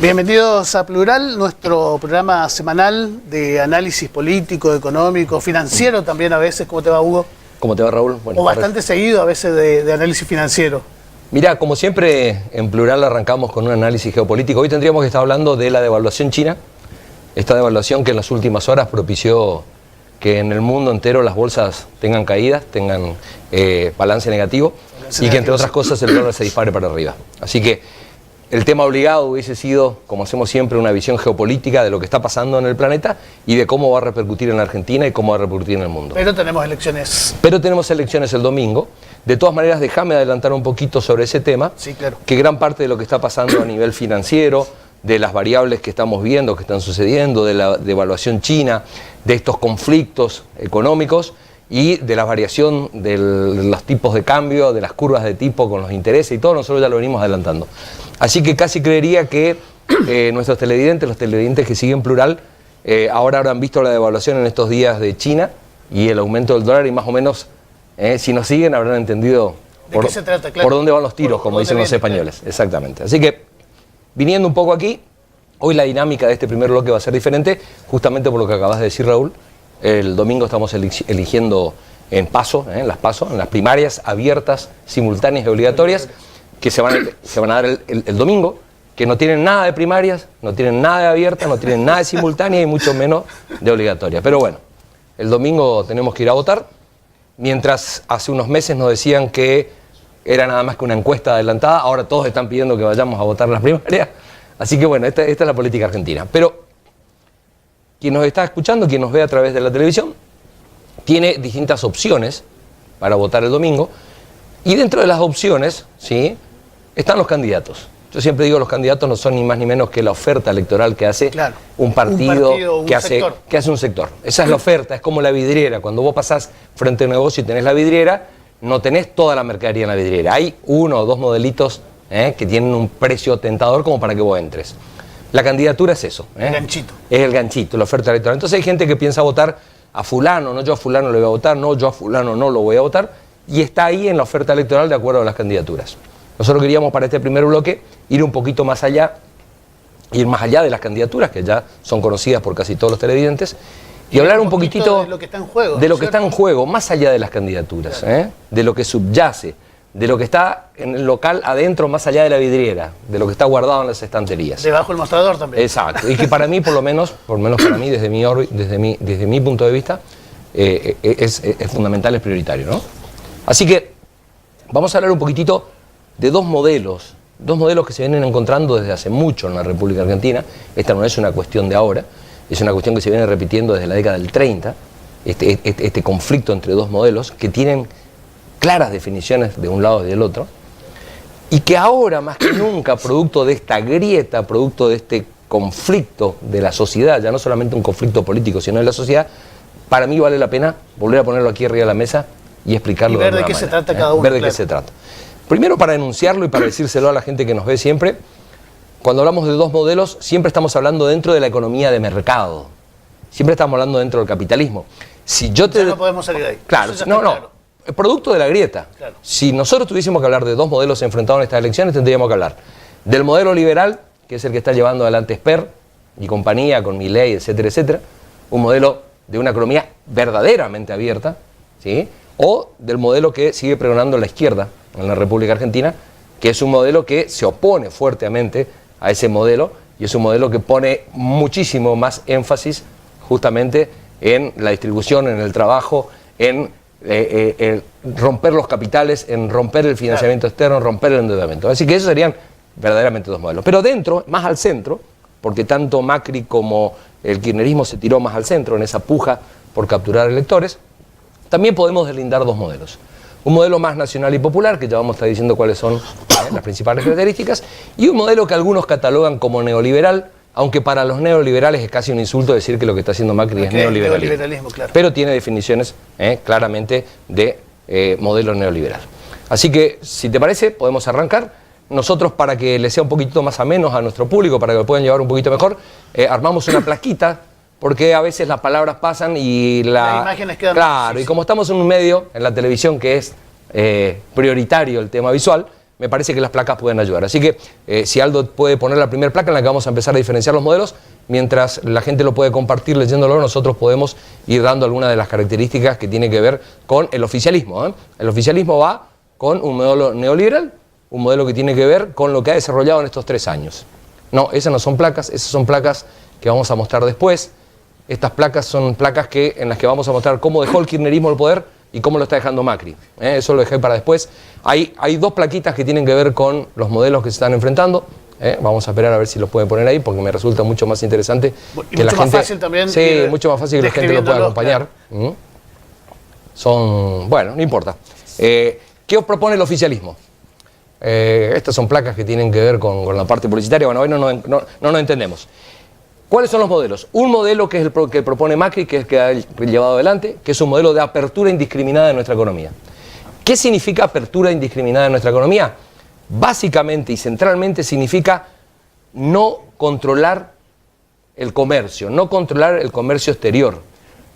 Bienvenidos a Plural, nuestro programa semanal de análisis político, económico, financiero también a veces. ¿Cómo te va, Hugo? ¿Cómo te va, Raúl? O bastante seguido a veces de análisis financiero. Mirá, como siempre en Plural arrancamos con un análisis geopolítico. Hoy tendríamos que estar hablando de la devaluación china. Esta devaluación que en las últimas horas propició que en el mundo entero las bolsas tengan caídas, tengan balance negativo y que entre otras cosas el dólar se dispare para arriba. Así que el tema obligado hubiese sido, como hacemos siempre, una visión geopolítica de lo que está pasando en el planeta y de cómo va a repercutir en la Argentina y cómo va a repercutir en el mundo. Pero tenemos elecciones. Pero tenemos elecciones el domingo. De todas maneras, déjame adelantar un poquito sobre ese tema. Sí, claro. Que gran parte de lo que está pasando a nivel financiero, de las variables que estamos viendo, que están sucediendo, de la devaluación china, de estos conflictos económicos y de la variación de los tipos de cambio, de las curvas de tipo con los intereses y todo, nosotros ya lo venimos adelantando. Así que casi creería que nuestros televidentes, los televidentes que siguen Plural, ahora habrán visto la devaluación en estos días de China y el aumento del dólar y más o menos, si nos siguen, habrán entendido por dónde van los tiros, como dicen los españoles. Exactamente. Así que, viniendo un poco aquí, hoy la dinámica de este primer bloque va a ser diferente, justamente por lo que acabas de decir, Raúl. El domingo estamos eligiendo en las primarias abiertas, simultáneas y obligatorias, que se van a dar el domingo, que no tienen nada de primarias, no tienen nada de abiertas, no tienen nada de simultáneas y mucho menos de obligatorias. Pero bueno, el domingo tenemos que ir a votar, mientras hace unos meses nos decían que era nada más que una encuesta adelantada, ahora todos están pidiendo que vayamos a votar las primarias, así que bueno, esta es la política argentina. Pero quien nos está escuchando, quien nos ve a través de la televisión, tiene distintas opciones para votar el domingo, y dentro de las opciones, ¿sí?, están los candidatos. Yo siempre digo, los candidatos no son ni más ni menos que la oferta electoral que hace un partido que hace un sector. Esa es la oferta, es como la vidriera. Cuando vos pasás frente a un negocio y tenés la vidriera, no tenés toda la mercadería en la vidriera. Hay uno o dos modelitos que tienen un precio tentador como para que vos entres. La candidatura es eso. El ganchito. Es el ganchito, la oferta electoral. Entonces hay gente que piensa votar a fulano, no, yo a fulano le voy a votar, no, yo a fulano no lo voy a votar, y está ahí en la oferta electoral de acuerdo a las candidaturas. Nosotros queríamos para este primer bloque ir un poquito más allá, ir más allá de las candidaturas, que ya son conocidas por casi todos los televidentes, y hablar un poquitito de lo que está en juego. De lo que está en juego, más allá de las candidaturas, de lo que subyace, de lo que está en el local adentro, más allá de la vidriera, de lo que está guardado en las estanterías. Debajo del mostrador también. Exacto, y que para mí, por lo menos para mí, desde mi punto de vista, es fundamental, es prioritario, ¿no? Así que vamos a hablar un poquitito de dos modelos que se vienen encontrando desde hace mucho en la República Argentina. Esta no es una cuestión de ahora, es una cuestión que se viene repitiendo desde la década del 30, este conflicto entre dos modelos que tienen claras definiciones de un lado y del otro, y que ahora más que nunca, producto de esta grieta, producto de este conflicto de la sociedad, ya no solamente un conflicto político, sino de la sociedad, para mí vale la pena volver a ponerlo aquí arriba de la mesa y explicarlo. Y ver de qué se trata cada uno. Ver de qué se trata. Primero, para denunciarlo y para decírselo a la gente que nos ve siempre, cuando hablamos de dos modelos, siempre estamos hablando dentro de la economía de mercado. Siempre estamos hablando dentro del capitalismo. Si yo te... Ya no podemos salir de ahí. Claro, no. El producto de la grieta. Claro. Si nosotros tuviésemos que hablar de dos modelos enfrentados en estas elecciones, tendríamos que hablar del modelo liberal, que es el que está llevando adelante Esper y compañía, con Milei, etcétera, etcétera. Un modelo de una economía verdaderamente abierta, ¿sí?, o del modelo que sigue pregonando la izquierda en la República Argentina, que es un modelo que se opone fuertemente a ese modelo, y es un modelo que pone muchísimo más énfasis justamente en la distribución, en el trabajo, en romper los capitales, en romper el financiamiento externo, en romper el endeudamiento. Así que esos serían verdaderamente dos modelos. Pero dentro, más al centro, porque tanto Macri como el kirchnerismo se tiró más al centro en esa puja por capturar electores, también podemos deslindar dos modelos. Un modelo más nacional y popular, que ya vamos a estar diciendo cuáles son las principales características, y un modelo que algunos catalogan como neoliberal, aunque para los neoliberales es casi un insulto decir que lo que está haciendo Macri es neoliberalismo. Claro. Pero tiene definiciones claramente de modelo neoliberal. Así que, si te parece, podemos arrancar. Nosotros, para que les sea un poquito más ameno a nuestro público, para que lo puedan llevar un poquito mejor, armamos una plaquita, porque a veces las palabras pasan y las imágenes quedan... Claro, y como estamos en un medio, en la televisión, que es prioritario el tema visual, me parece que las placas pueden ayudar. Así que si Aldo puede poner la primera placa en la que vamos a empezar a diferenciar los modelos, mientras la gente lo puede compartir leyéndolo, nosotros podemos ir dando algunas de las características que tienen que ver con el oficialismo. El oficialismo va con un modelo neoliberal, un modelo que tiene que ver con lo que ha desarrollado en estos 3 años. No, esas no son placas, esas son placas que vamos a mostrar después. Estas placas son placas en las que vamos a mostrar cómo dejó el kirchnerismo el poder y cómo lo está dejando Macri. Eso lo dejé para después. Hay 2 plaquitas que tienen que ver con los modelos que se están enfrentando. Vamos a esperar a ver si los pueden poner ahí, porque me resulta mucho más interesante y que mucho la gente... más fácil también. Sí, mucho más fácil que la gente lo pueda acompañar. Claro. Bueno, no importa. ¿Qué os propone el oficialismo? Estas son placas que tienen que ver con la parte publicitaria. Bueno, hoy no nos entendemos. ¿Cuáles son los modelos? Un modelo que es el que propone Macri, que es el que ha llevado adelante, que es un modelo de apertura indiscriminada de nuestra economía. ¿Qué significa apertura indiscriminada de nuestra economía? Básicamente y centralmente significa no controlar el comercio, no controlar el comercio exterior,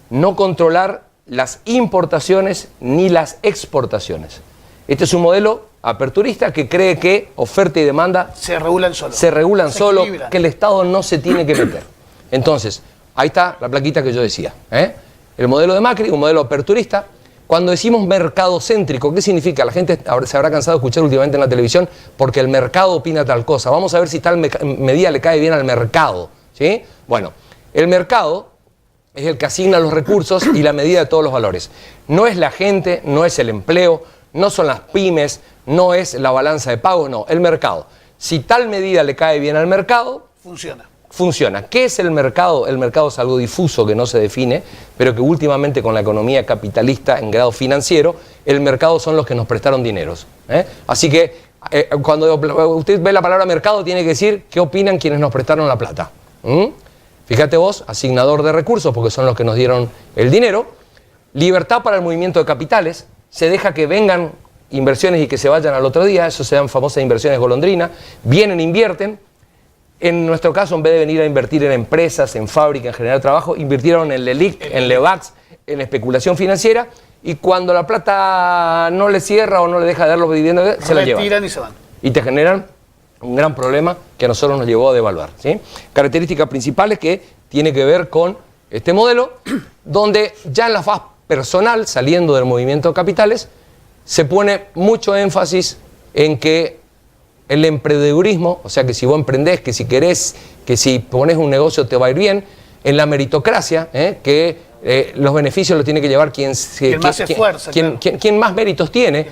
no controlar las importaciones ni las exportaciones. Este es un modelo aperturista que cree que oferta y demanda se regulan solo. Se regulan solo, que el Estado no se tiene que meter. Entonces, ahí está la plaquita que yo decía. El modelo de Macri, un modelo aperturista. Cuando decimos mercadocéntrico, ¿qué significa? La gente se habrá cansado de escuchar últimamente en la televisión porque el mercado opina tal cosa. Vamos a ver si tal medida le cae bien al mercado, ¿sí? Bueno, el mercado es el que asigna los recursos y la medida de todos los valores. No es la gente, no es el empleo, no son las pymes, no es la balanza de pagos, no, el mercado. Si tal medida le cae bien al mercado, funciona. ¿Qué es el mercado? El mercado es algo difuso que no se define, pero que últimamente con la economía capitalista en grado financiero, el mercado son los que nos prestaron dineros. Así que cuando usted ve la palabra mercado, tiene que decir qué opinan quienes nos prestaron la plata. Fíjate vos, asignador de recursos, porque son los que nos dieron el dinero. Libertad para el movimiento de capitales. Se deja que vengan inversiones y que se vayan al otro día, eso se dan famosas inversiones golondrina, vienen, invierten. En nuestro caso, en vez de venir a invertir en empresas, en fábricas, en generar trabajo, invirtieron en LELIC, en LEVAX, en especulación financiera, y cuando la plata no le cierra o no le deja de dar los dividendos, se la llevan. Tiran y se van. Y te generan un gran problema que a nosotros nos llevó a devaluar, ¿sí? Características principales que tiene que ver con este modelo, donde ya en la fase personal, saliendo del movimiento de capitales, se pone mucho énfasis en que el emprendedurismo, o sea que si vos emprendés, que si querés, que si pones un negocio te va a ir bien, en la meritocracia, que los beneficios los tiene que llevar quien más se esfuerza, quien más méritos tiene,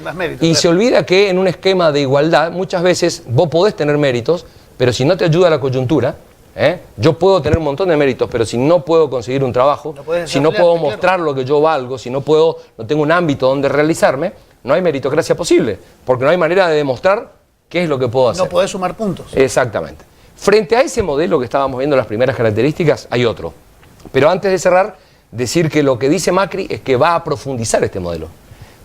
se olvida que en un esquema de igualdad muchas veces vos podés tener méritos, pero si no te ayuda la coyuntura, yo puedo tener un montón de méritos, pero si no puedo conseguir un trabajo, si no puedo mostrar lo que yo valgo, si no tengo un ámbito donde realizarme, no hay meritocracia posible, porque no hay manera de demostrar qué es lo que puedo hacer. No podés sumar puntos. Exactamente. Frente a ese modelo que estábamos viendo las primeras características, hay otro. Pero antes de cerrar, decir que lo que dice Macri es que va a profundizar este modelo.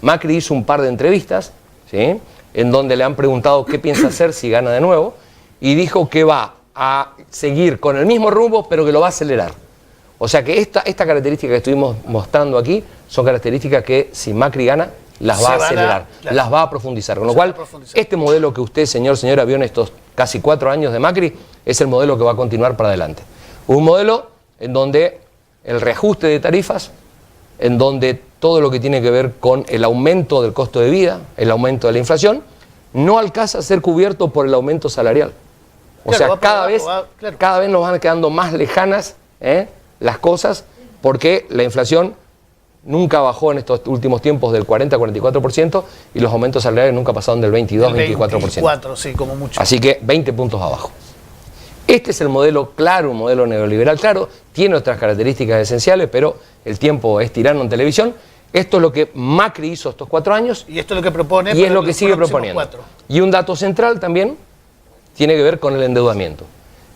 Macri hizo un par de entrevistas, ¿sí?, en donde le han preguntado qué piensa hacer si gana de nuevo, y dijo que va a seguir con el mismo rumbo, pero que lo va a acelerar. O sea que esta característica que estuvimos mostrando aquí son características que si Macri gana, las va a acelerar, las va a profundizar. Con lo cual, este modelo que usted, señora, vio en estos casi 4 años de Macri, es el modelo que va a continuar para adelante. Un modelo en donde el reajuste de tarifas, en donde todo lo que tiene que ver con el aumento del costo de vida, el aumento de la inflación, no alcanza a ser cubierto por el aumento salarial. O sea, cada vez nos van quedando más lejanas las cosas, porque la inflación nunca bajó en estos últimos tiempos del 40-44% y los aumentos salariales nunca pasaron del 22-24%. 24, sí, como mucho. Así que 20 puntos abajo. Este es el modelo claro, un modelo neoliberal claro, tiene otras características esenciales, pero el tiempo es tirano en televisión. Esto es lo que Macri hizo estos 4 años. Y esto es lo que propone. Y es lo que sigue proponiendo. 4. Y un dato central también, tiene que ver con el endeudamiento.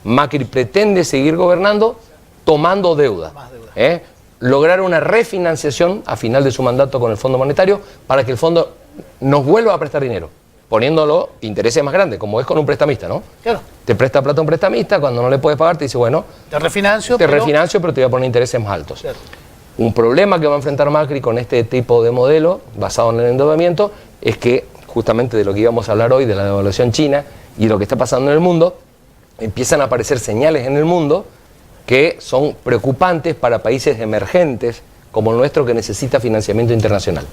Macri pretende seguir gobernando tomando deuda. Lograr una refinanciación a final de su mandato con el Fondo Monetario para que el fondo nos vuelva a prestar dinero, poniéndolo intereses más grandes, como es con un prestamista, ¿no? Claro. Te presta plata un prestamista, cuando no le puedes pagar te dice, bueno, te refinancio, pero te voy a poner intereses más altos. Claro. Un problema que va a enfrentar Macri con este tipo de modelo basado en el endeudamiento es que, justamente de lo que íbamos a hablar hoy, de la devaluación china y lo que está pasando en el mundo, empiezan a aparecer señales en el mundo que son preocupantes para países emergentes como el nuestro, que necesita financiamiento internacional.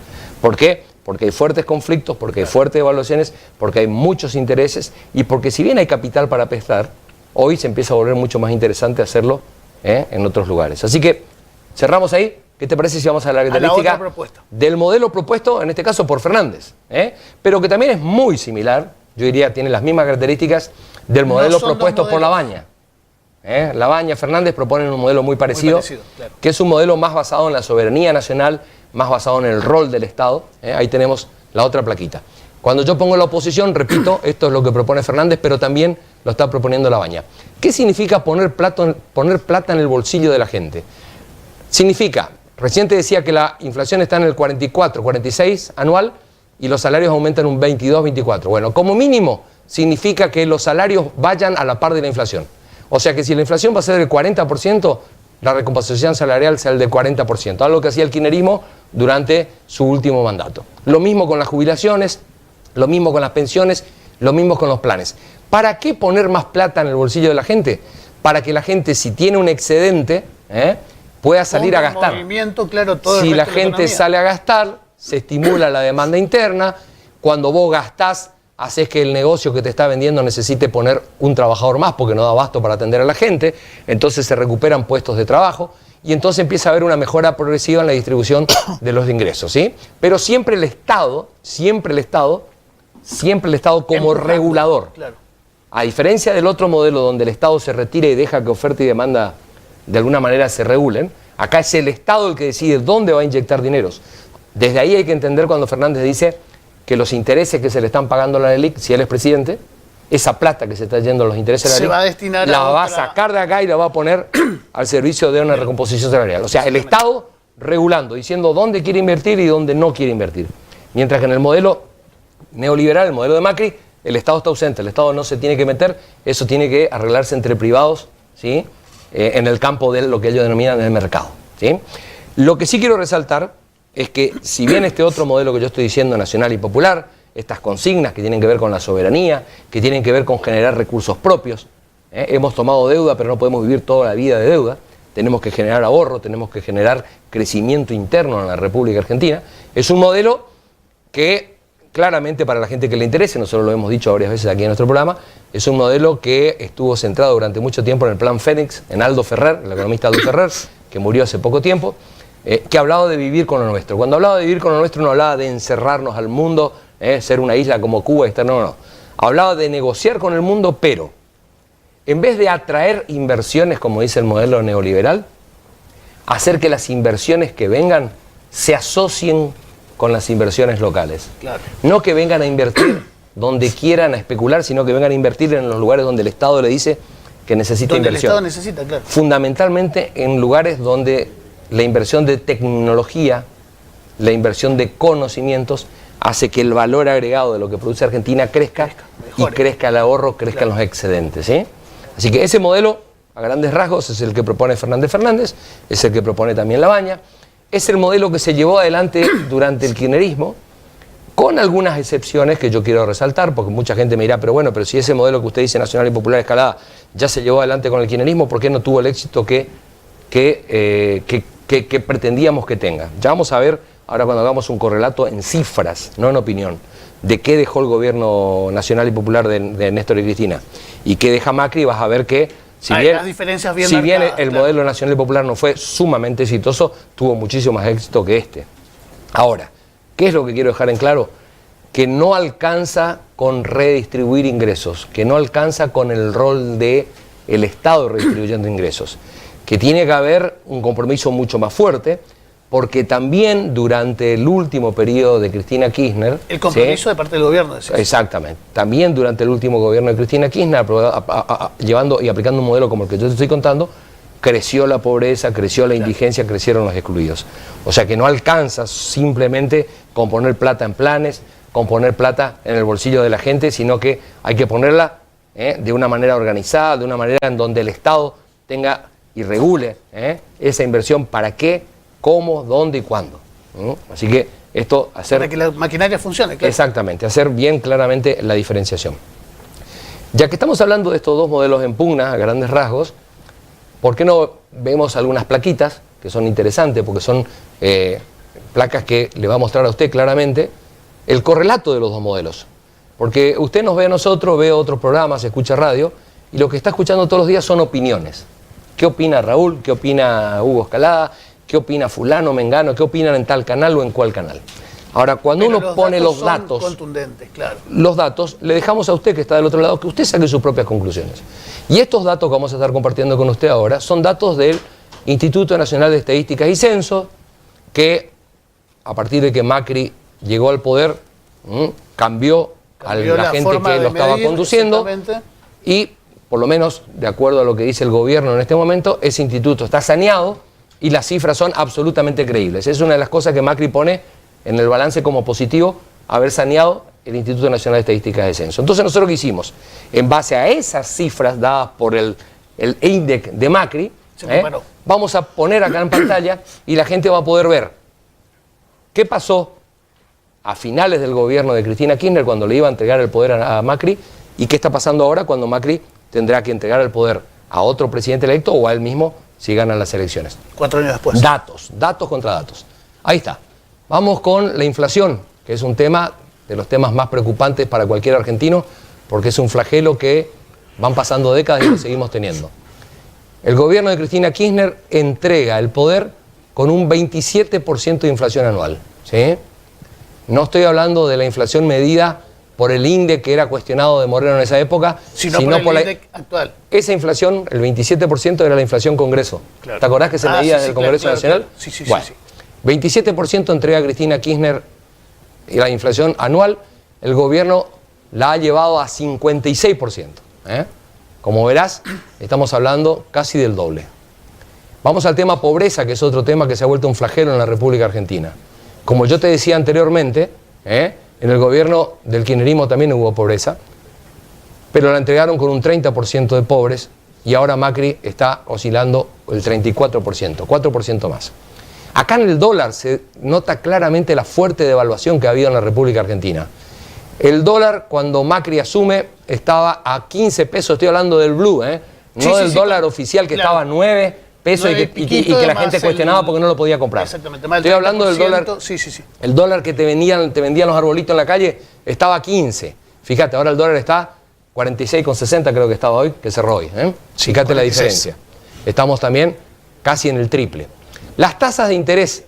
¿Por qué? Porque hay fuertes conflictos, porque hay fuertes devaluaciones, porque hay muchos intereses y porque si bien hay capital para prestar, hoy se empieza a volver mucho más interesante hacerlo en otros lugares. Así que cerramos ahí. ¿Qué te parece si vamos a la característica del modelo propuesto, en este caso por Fernández? Pero que también es muy similar, yo diría tiene las mismas características del modelo propuesto por Labaña. Labaña, Fernández proponen un modelo muy parecido, claro, que es un modelo más basado en la soberanía nacional, más basado en el rol del Estado. Ahí tenemos la otra plaquita. Cuando yo pongo la oposición, repito, esto es lo que propone Fernández, pero también lo está proponiendo Labaña. ¿Qué significa poner plata en el bolsillo de la gente? Significa, recién te decía que la inflación está en el 44, 46 anual y los salarios aumentan un 22, 24. Bueno, como mínimo significa que los salarios vayan a la par de la inflación. O sea que si la inflación va a ser del 40%, la recomposición salarial sea el del 40%, algo que hacía el kirchnerismo durante su último mandato. Lo mismo con las jubilaciones, lo mismo con las pensiones, lo mismo con los planes. ¿Para qué poner más plata en el bolsillo de la gente? Para que la gente, si tiene un excedente, pueda salir a gastar. Claro, si la gente sale a gastar, se estimula la demanda interna. Cuando vos gastás, haces que el negocio que te está vendiendo necesite poner un trabajador más porque no da abasto para atender a la gente, entonces se recuperan puestos de trabajo y entonces empieza a haber una mejora progresiva en la distribución de los ingresos, ¿sí? Pero siempre el Estado como regulador. Claro. A diferencia del otro modelo donde el Estado se retira y deja que oferta y demanda de alguna manera se regulen, acá es el Estado el que decide dónde va a inyectar dineros. Desde ahí hay que entender cuando Fernández dice que los intereses que se le están pagando a la LELIQ, si él es presidente, esa plata que se está yendo a los intereses de la LELIQ, la va a sacar de acá y la va a poner al servicio de una recomposición salarial. O sea, el Estado regulando, diciendo dónde quiere invertir y dónde no quiere invertir. Mientras que en el modelo neoliberal, el modelo de Macri, el Estado está ausente, el Estado no se tiene que meter, eso tiene que arreglarse entre privados, ¿sí? En el campo de lo que ellos denominan el mercado, ¿sí? Lo que sí quiero resaltar es que si bien este otro modelo que yo estoy diciendo, nacional y popular, estas consignas que tienen que ver con la soberanía, que tienen que ver con generar recursos propios, hemos tomado deuda pero no podemos vivir toda la vida de deuda, tenemos que generar ahorro, tenemos que generar crecimiento interno en la República Argentina, es un modelo que claramente para la gente que le interese, nosotros lo hemos dicho varias veces aquí en nuestro programa, es un modelo que estuvo centrado durante mucho tiempo en el Plan Fénix, en Aldo Ferrer, el economista Aldo Ferrer, que murió hace poco tiempo, que hablaba de vivir con lo nuestro. Cuando hablaba de vivir con lo nuestro no hablaba de encerrarnos al mundo, ser una isla como Cuba, no. Hablaba de negociar con el mundo, pero en vez de atraer inversiones, como dice el modelo neoliberal, hacer que las inversiones que vengan se asocien con las inversiones locales. Claro. No que vengan a invertir donde quieran a especular, sino que vengan a invertir en los lugares donde el Estado le dice que necesita inversión. El Estado necesita, claro. Fundamentalmente en lugares donde la inversión de tecnología, la inversión de conocimientos, hace que el valor agregado de lo que produce Argentina crezca y crezca el ahorro, crezcan los excedentes, ¿sí? Así que ese modelo, a grandes rasgos, es el que propone Fernández, es el que propone también Labaña, es el modelo que se llevó adelante durante el kirchnerismo, con algunas excepciones que yo quiero resaltar, porque mucha gente me dirá, pero si ese modelo que usted dice nacional y popular escalada ya se llevó adelante con el kirchnerismo, ¿por qué no tuvo el éxito que pretendíamos que tenga? Ya vamos a ver, ahora cuando hagamos un correlato en cifras, no en opinión, de qué dejó el gobierno nacional y popular de Néstor y Cristina y qué deja Macri, vas a ver que si bien el modelo nacional y popular no fue sumamente exitoso, tuvo muchísimo más éxito que este. Ahora, ¿qué es lo que quiero dejar en claro? Que no alcanza con redistribuir ingresos, que no alcanza con el rol del Estado redistribuyendo ingresos, que tiene que haber un compromiso mucho más fuerte porque también durante el último periodo de Cristina Kirchner... El compromiso de parte del gobierno. Exactamente. También durante el último gobierno de Cristina Kirchner, llevando y aplicando un modelo como el que yo te estoy contando, creció la pobreza, creció la indigencia, crecieron los excluidos. O sea que no alcanza simplemente con poner plata en planes, con poner plata en el bolsillo de la gente, sino que hay que ponerla de una manera organizada, de una manera en donde el Estado tenga y regule esa inversión para qué, cómo, dónde y cuándo. Así que esto hacer... Para que la maquinaria funcione, claro. Exactamente, hacer bien claramente la diferenciación. Ya que estamos hablando de estos dos modelos en pugna, a grandes rasgos, ¿por qué no vemos algunas plaquitas que son interesantes? Porque son placas que le va a mostrar a usted claramente el correlato de los dos modelos. Porque usted nos ve a nosotros, ve otros programas, escucha radio, y lo que está escuchando todos los días son opiniones. ¿Qué opina Raúl? ¿Qué opina Hugo Escalada? ¿Qué opina fulano, mengano? ¿Qué opinan en tal canal o en cuál canal? Ahora, cuando uno pone los datos contundentes, claro. Los datos, le dejamos a usted que está del otro lado, que usted saque sus propias conclusiones. Y estos datos que vamos a estar compartiendo con usted ahora son datos del Instituto Nacional de Estadísticas y Censo, que a partir de que Macri llegó al poder, cambió a la gente que lo estaba conduciendo, y por lo menos, de acuerdo a lo que dice el gobierno en este momento, ese instituto está saneado y las cifras son absolutamente creíbles. Es una de las cosas que Macri pone en el balance como positivo, haber saneado el Instituto Nacional de Estadísticas y Censo. Entonces, nosotros, ¿qué hicimos? En base a esas cifras dadas por el INDEC de Macri, vamos a poner acá en pantalla y la gente va a poder ver qué pasó a finales del gobierno de Cristina Kirchner cuando le iba a entregar el poder a Macri, y qué está pasando ahora cuando Macri tendrá que entregar el poder a otro presidente electo o a él mismo si ganan las elecciones. 4 años después. Datos contra datos. Ahí está. Vamos con la inflación, que es un tema de los temas más preocupantes para cualquier argentino, porque es un flagelo que van pasando décadas y lo seguimos teniendo. El gobierno de Cristina Kirchner entrega el poder con un 27% de inflación anual. ¿Sí? No estoy hablando de la inflación medida por el INDEC, que era cuestionado de Moreno en esa época, sino por el INDEC actual. Esa inflación, el 27%, era la inflación Congreso. Claro. ¿Te acordás que se medía desde el Congreso Nacional? Claro. Sí. Bueno, 27% entrega Cristina Kirchner y la inflación anual, el gobierno la ha llevado a 56%. Como verás, estamos hablando casi del doble. Vamos al tema pobreza, que es otro tema que se ha vuelto un flagelo en la República Argentina. Como yo te decía anteriormente, en el gobierno del kirchnerismo también hubo pobreza, pero la entregaron con un 30% de pobres y ahora Macri está oscilando el 34%, 4% más. Acá en el dólar se nota claramente la fuerte devaluación que ha habido en la República Argentina. El dólar, cuando Macri asume, estaba a 15 pesos, estoy hablando del blue, no del dólar oficial que estaba a 9 pesos y que la gente cuestionaba porque no lo podía comprar. Exactamente, estoy hablando del dólar. El dólar que te vendían los arbolitos en la calle estaba a 15. Fíjate, ahora el dólar está 46,60, creo que estaba hoy, que cerró hoy. Fíjate la diferencia. Estamos también casi en el triple. Las tasas de interés,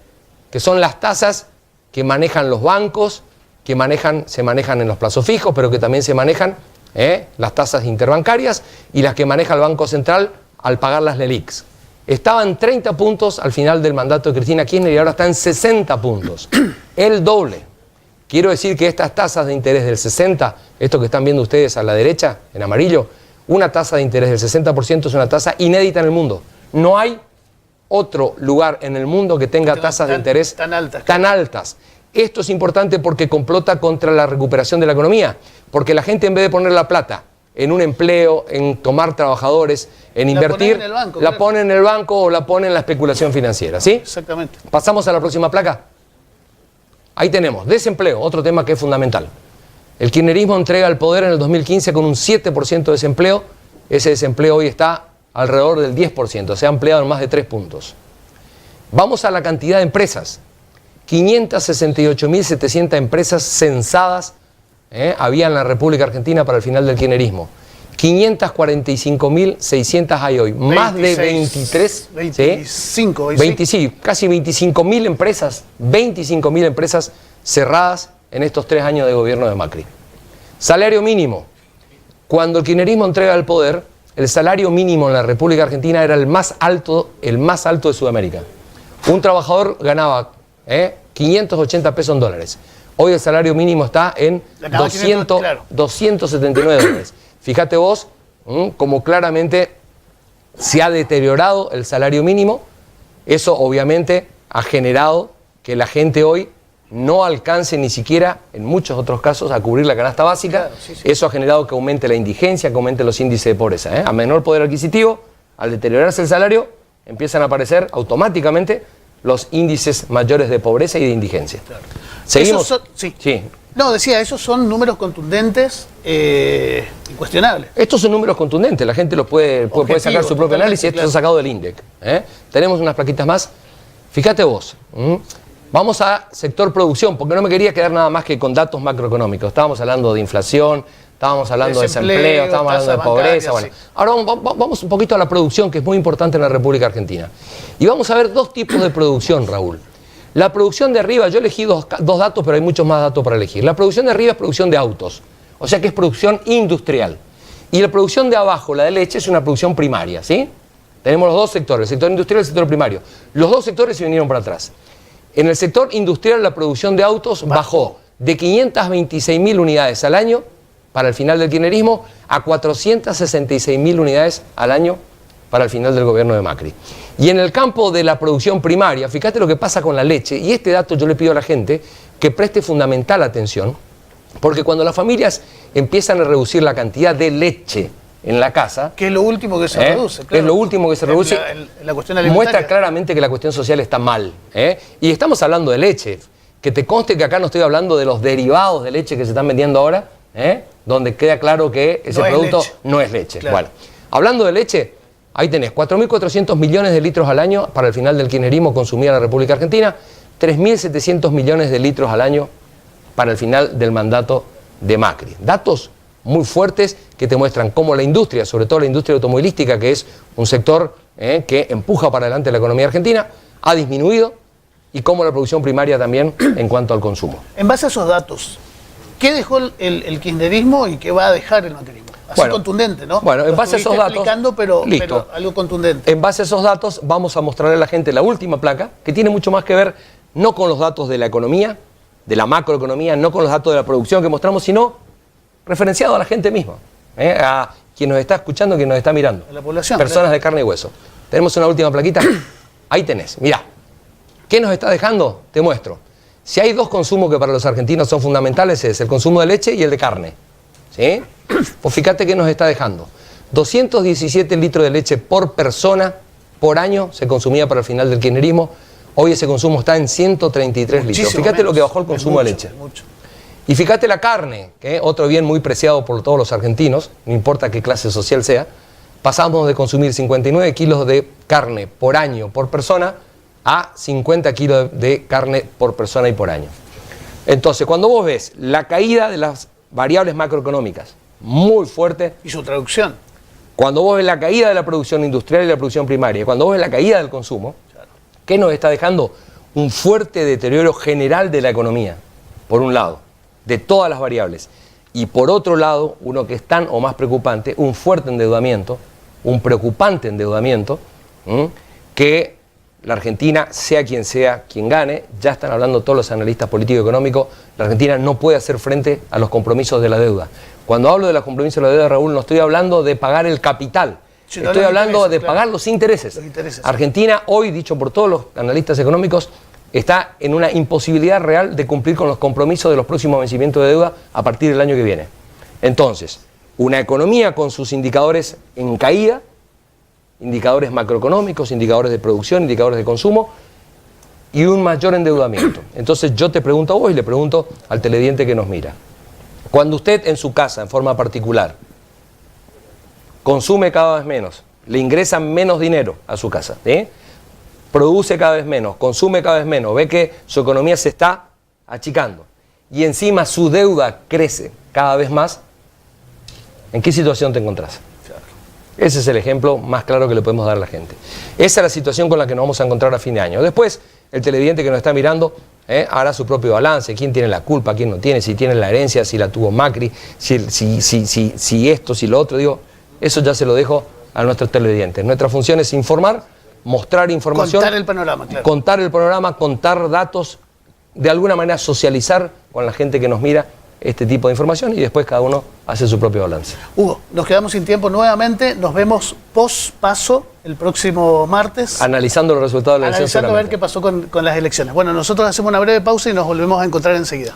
que son las tasas que manejan los bancos, que se manejan en los plazos fijos, pero que también se manejan las tasas interbancarias y las que maneja el Banco Central al pagar las LELIQs. Estaba en 30 puntos al final del mandato de Cristina Kirchner y ahora está en 60 puntos. El doble. Quiero decir que estas tasas de interés del 60%, esto que están viendo ustedes a la derecha, en amarillo, una tasa de interés del 60% es una tasa inédita en el mundo. No hay otro lugar en el mundo que tenga tasas de interés tan altas. Esto es importante porque complota contra la recuperación de la economía, porque la gente, en vez de poner la plata en un empleo, en tomar trabajadores, en invertir, la pone en el banco o la pone en la especulación financiera, ¿sí? Exactamente. Pasamos a la próxima placa. Ahí tenemos, desempleo, otro tema que es fundamental. El kirchnerismo entrega el poder en el 2015 con un 7% de desempleo. Ese desempleo hoy está alrededor del 10%, se ha ampliado en más de 3 puntos. Vamos a la cantidad de empresas. 568.700 empresas censadas había en la República Argentina para el final del kirchnerismo. 545.600 hay hoy. Más de 23... 25, casi 25.000 empresas, 25.000 empresas cerradas en estos 3 años de gobierno de Macri. Salario mínimo. Cuando el kirchnerismo entrega el poder, el salario mínimo en la República Argentina era el más alto de Sudamérica. Un trabajador ganaba 580 pesos en dólares. Hoy el salario mínimo está en 279 dólares. Fíjate vos cómo claramente se ha deteriorado el salario mínimo. Eso obviamente ha generado que la gente hoy no alcance ni siquiera, en muchos otros casos, a cubrir la canasta básica. Claro, sí. Eso ha generado que aumente la indigencia, que aumente los índices de pobreza. A menor poder adquisitivo, al deteriorarse el salario, empiezan a aparecer automáticamente los índices mayores de pobreza y de indigencia. Claro. ¿Seguimos? Sí. No, decía, esos son números contundentes, incuestionables. Estos son números contundentes, la gente los puede sacar su propio análisis, esto claro. se ha sacado del INDEC. Tenemos unas plaquitas más. Fíjate vos, vamos a sector producción, porque no me quería quedar nada más que con datos macroeconómicos. Estábamos hablando de inflación, estábamos hablando de desempleo, estábamos hablando de pobreza. Bueno. Ahora vamos un poquito a la producción, que es muy importante en la República Argentina. Y vamos a ver dos tipos de producción, Raúl. La producción de arriba, yo elegí dos datos, pero hay muchos más datos para elegir. La producción de arriba es producción de autos, o sea que es producción industrial. Y la producción de abajo, la de leche, es una producción primaria, ¿sí? Tenemos los dos sectores, el sector industrial y el sector primario. Los dos sectores se vinieron para atrás. En el sector industrial la producción de autos bajó de 526.000 unidades al año para el final del kirchnerismo a 466.000 unidades al año para el final del gobierno de Macri. Y en el campo de la producción primaria, fíjate lo que pasa con la leche, y este dato yo le pido a la gente que preste fundamental atención, porque cuando las familias empiezan a reducir la cantidad de leche en la casa, que es lo último que se reduce. Claro, es lo último que se reduce. La cuestión alimentaria. Muestra claramente que la cuestión social está mal. Y estamos hablando de leche. Que te conste que acá no estoy hablando de los derivados de leche que se están vendiendo ahora, donde queda claro que ese producto no es leche. Claro. Bueno, hablando de leche, ahí tenés 4.400 millones de litros al año para el final del kirchnerismo consumida la República Argentina, 3.700 millones de litros al año para el final del mandato de Macri. Datos muy fuertes que te muestran cómo la industria, sobre todo la industria automovilística, que es un sector que empuja para adelante la economía argentina, ha disminuido, y cómo la producción primaria también en cuanto al consumo. En base a esos datos, ¿qué dejó el kirchnerismo y qué va a dejar el macrismo? Así contundente, ¿no? Bueno, en base a esos datos, pero algo contundente. En base a esos datos vamos a mostrarle a la gente la última placa, que tiene mucho más que ver no con los datos de la economía, de la macroeconomía, no con los datos de la producción que mostramos, sino referenciado a la gente misma, a quien nos está escuchando, quien nos está mirando. A la población. Personas de carne y hueso. Tenemos una última plaquita. Ahí tenés, mirá. ¿Qué nos está dejando? Te muestro. Si hay dos consumos que para los argentinos son fundamentales, es el consumo de leche y el de carne. ¿Sí? Pues fíjate qué nos está dejando. 217 litros de leche por persona por año se consumía para el final del kirchnerismo. Hoy ese consumo está en 133 litros. Fíjate lo que bajó el consumo de leche. Y fíjate la carne, que otro bien muy preciado por todos los argentinos, no importa qué clase social sea. Pasamos de consumir 59 kilos de carne por año por persona a 50 kilos de carne por persona y por año. Entonces, cuando vos ves la caída de las variables macroeconómicas muy fuerte, y su traducción, cuando vos ves la caída de la producción industrial y la producción primaria, cuando vos ves la caída del consumo, ¿qué nos está dejando? Un fuerte deterioro general de la economía, por un lado, de todas las variables, y por otro lado, uno que es tan o más preocupante, un fuerte endeudamiento, un preocupante endeudamiento, que la Argentina, sea quien gane, ya están hablando todos los analistas político-económicos, la Argentina no puede hacer frente a los compromisos de la deuda. Cuando hablo de los compromisos de la deuda, Raúl, no estoy hablando de pagar el capital, estoy hablando de pagar los intereses. Argentina hoy, dicho por todos los analistas económicos, está en una imposibilidad real de cumplir con los compromisos de los próximos vencimientos de deuda a partir del año que viene. Entonces, una economía con sus indicadores en caída, indicadores macroeconómicos, indicadores de producción, indicadores de consumo y un mayor endeudamiento. Entonces yo te pregunto a vos y le pregunto al televidente que nos mira. Cuando usted en su casa, en forma particular, consume cada vez menos, le ingresan menos dinero a su casa, produce cada vez menos, consume cada vez menos, ve que su economía se está achicando y encima su deuda crece cada vez más, ¿en qué situación te encontrás? Ese es el ejemplo más claro que le podemos dar a la gente. Esa es la situación con la que nos vamos a encontrar a fin de año. Después, el televidente que nos está mirando hará su propio balance, quién tiene la culpa, quién no tiene, si tiene la herencia, si la tuvo Macri, si esto, si lo otro. Digo, eso ya se lo dejo a nuestros televidentes. Nuestra función es informar mostrar información. Contar el panorama, claro. Contar el panorama, contar datos, de alguna manera socializar con la gente que nos mira este tipo de información y después cada uno hace su propio balance. Hugo, nos quedamos sin tiempo nuevamente, nos vemos post-paso el próximo martes. Analizando los resultados de la elección. Analizando a ver qué pasó con las elecciones. Bueno, nosotros hacemos una breve pausa y nos volvemos a encontrar enseguida.